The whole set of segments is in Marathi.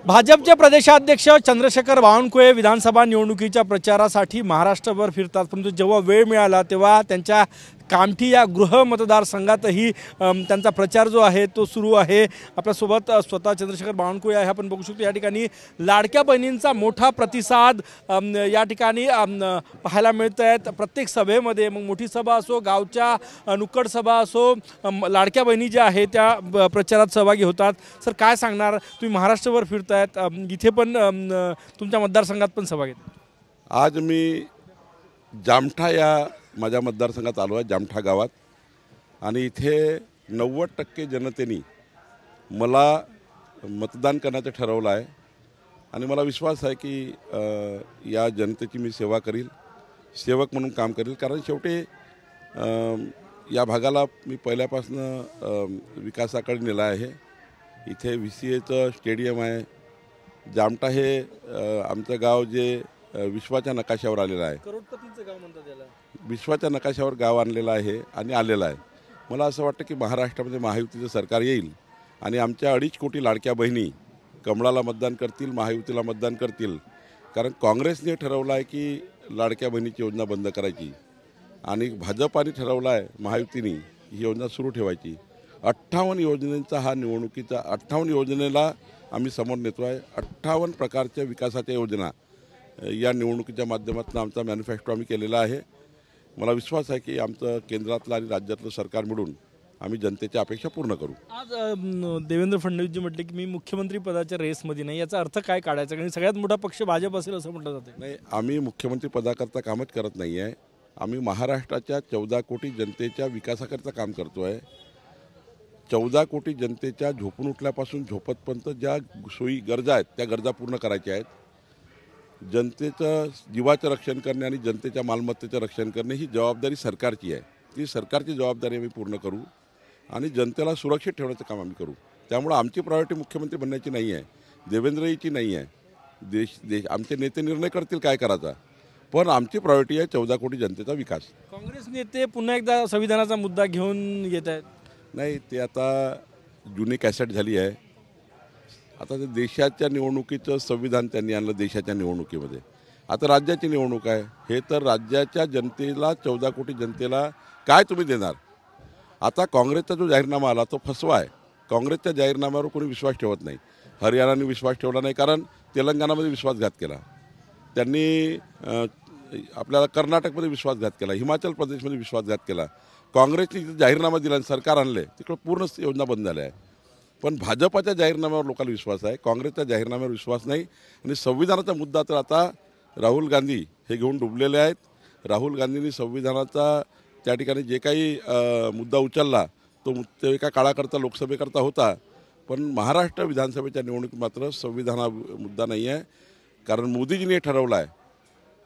भाजपचे प्रदेशाध्यक्ष चंद्रशेखर बावनकुळे विधानसभा निवडणुकीच्या प्रचारासाठी महाराष्ट्रभर फिरतात, परंतु जेव्हा वेळ मिळाला तेव्हा त्यांच्या कामठी या गृह मतदारसंघातही त्यांचा प्रचार जो आहे तो सुरू आहे। आपल्यासोबत स्वतः चंद्रशेखर बावनकुळे आहे, आपण बघू शकतो या ठिकाणी लाडक्या बहिणींचा मोठा प्रतिसाद या ठिकाणी पाहायला मिळत आहेत। प्रत्येक सभेमध्ये मग मोठी सभा असो, गावच्या नुक्कड सभा असो, लाडक्या बहिणी ज्या आहेत त्या प्रचारात सहभागी होतात। सर काय सांगणार, तुम्ही महाराष्ट्रभर फिरतायत, इथे पण तुमच्या मतदारसंघात पण सभा घेत? आज मी जामठा या माझ्या मतदारसंघात आलो आहे, जामठा गावात, आणि इथे 90% जनतेने मला मतदान करण्याचं ठरवलं आहे आणि मला विश्वास आहे की या जनतेची मी सेवा करील, सेवक म्हणून काम करील। कारण शेवटी या भागाला मी पहिल्यापासून विकासाकडे नेला आहे। इथे VCAचं स्टेडियम आहे। जामठा हे आमचं गाव जे विश्वाच्या नकाशावर आलेलं आहे, करोडपतींचं गाव म्हणतात त्याला, विश्वाच्या नकाशावर गाव आणलेलं आहे आणि आलेलं आहे। मला असं वाटतं की महाराष्ट्रामध्ये महायुतीचं सरकार येईल आणि आमच्या 2.5 कोटी लाडक्या बहिणी कमळाला मतदान करतील, महायुतीला मतदान करतील। कारण काँग्रेसने ठरवलं आहे की लाडक्या बहिणीची योजना बंद करायची आणि भाजपाने ठरवलं आहे महायुतीने ही योजना सुरू ठेवायची। 58 योजनांचा हा निवडणुकीचा 58 योजनेला आम्ही समोर नेतो आहे। 58 प्रकारच्या विकासाच्या योजना या निवडणुकीच्या माध्यमातून आमचा मॅनिफेस्टो आम्ही केलेला आहे। मला विश्वास आहे की आमचं केंद्रातलं आणि राज्यातलं सरकार मिळून आम्ही जनतेच्या अपेक्षा पूर्ण करू। आज देवेंद्र फडणवीसजी म्हटले की मी मुख्यमंत्री पदाच्या रेसमध्ये नाही, याचा अर्थ काय काढायचा? कारण सगळ्यात मोठा पक्ष भाजप असेल असं म्हटलं जातं। नाही, आम्ही मुख्यमंत्री पदाकरता कामच करत नाही आहे, आम्ही महाराष्ट्राच्या 14 कोटी जनतेच्या विकासाकरता काम करतो आहे। 14 कोटी जनतेच्या झोपून उठल्यापासून झोपतपर्यंत ज्या सोयी गरजा आहेत त्या गरजा पूर्ण करायच्या आहेत। जनतेचं जीवाचं रक्षण करणे आणि जनतेच्या मालमत्तेचं रक्षण करणे ही जबाबदारी सरकारची आहे। ती सरकारची जबाबदारी आम्ही पूर्ण करू आणि जनतेला सुरक्षित ठेवण्याचं काम आम्ही करू। त्यामुळे आमची प्रायोरिटी मुख्यमंत्री बनण्याची नाही आहे, देवेंद्रजीची नाही आहे। आमचे नेते निर्णय करतील काय करायचा, पण आमची प्रायोरिटी आहे 14 कोटी जनतेचा विकास। काँग्रेस नेते पुन्हा एकदा संविधानाचा मुद्दा घेऊन येत आहेत? नाही, ते आता जुनी कॅसेट झाली आहे। आता ते देशाच्या निवडणुकीचं संविधान त्यांनी आणलं देशाच्या निवडणुकीमध्ये। आता राज्याची निवडणूक आहे, हे तर राज्याच्या जनतेला 14 कोटी जनतेला काय तुम्ही देणार? आता काँग्रेसचा जो जाहीरनामा आला तो फसवा आहे। काँग्रेसच्या जाहीरनाम्यावर कोणी विश्वास ठेवत नाही। हरियाणाने विश्वास ठेवला नाही, कारण तेलंगणामध्ये विश्वासघात केला त्यांनी, आपल्याला कर्नाटकमध्ये विश्वासघात केला, हिमाचल प्रदेशमध्ये विश्वासघात केला। काँग्रेसने जिथे जाहीरनामा दिला आणि सरकार आणले तिकडे पूर्ण योजना बंद झाल्या आहे। पण भाजपाच्या जाहीरनाम्यावर लोकांना विश्वास आहे, काँग्रेसच्या जाहीरनाम्यावर विश्वास नाही। आणि संविधानाचा मुद्दा तर आता राहुल गांधी हे घेऊन डुबलेले आहेत। राहुल गांधींनी संविधानाचा त्या ठिकाणी जे काही मुद्दा उचलला तो ते एका काळाकरता लोकसभेकरता होता, पण महाराष्ट्र विधानसभेच्या निवडणुकीत मात्र संविधाना मुद्दा नाही आहे। कारण मोदीजींनी ठरवलं आहे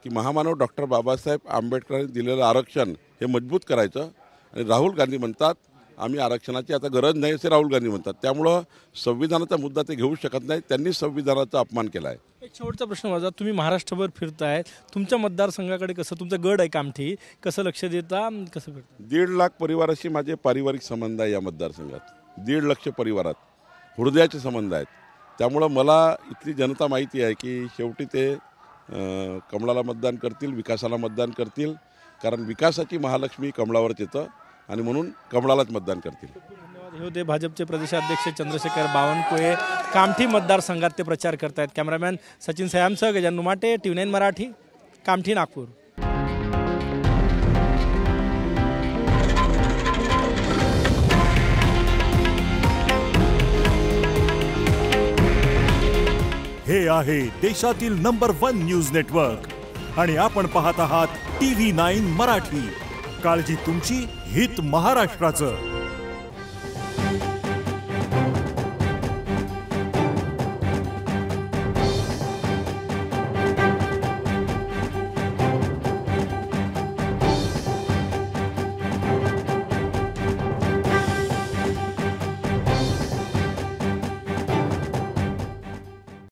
की महामानव डॉक्टर बाबासाहेब आंबेडकरांनी दिलेलं आरक्षण हे मजबूत करायचं, आणि राहुल गांधी म्हणतात आम्ही आरक्षणाची आता गरज नाही असे राहुल गांधी म्हणतात। त्यामुळं संविधानाचा मुद्दा ते घेऊ शकत नाही, त्यांनी संविधानाचा अपमान केला आहे। एक शेवटचा प्रश्न माझा, तुम्ही महाराष्ट्रभर फिरताय, तुमच्या मतदारसंघाकडे कसं, तुमचा गड आहे कामठी, कसं लक्ष देता, कसं फिरता? 1.5 लाख परिवाराशी माझे पारिवारिक संबंध आहे या मतदारसंघात। 1.5 लाख परिवारात हृदयाचे संबंध आहेत। त्यामुळं मला इथली जनता माहिती आहे की शेवटी ते कमळाला मतदान करतील, विकासाला मतदान करतील, कारण विकासाची महालक्ष्मी कमळावरच येतं आणि म्हणून कमळालाच मतदान करतील। धन्यवाद। हे होते भाजपचे प्रदेशाध्यक्ष चंद्रशेखर बावनकुळे, कामठी मतदारसंघात ते प्रचार करतायत। कॅमेरामॅन सचिन सयामसह गजानन नुमाटे, TV9 मराठी, कामठी, नागपूर। हे आहे देशातील नंबर 1 न्यूज नेटवर्क आणि आपण पाहत आहात TV9 मराठी। काळजी तुमची, हित महाराष्ट्राचं।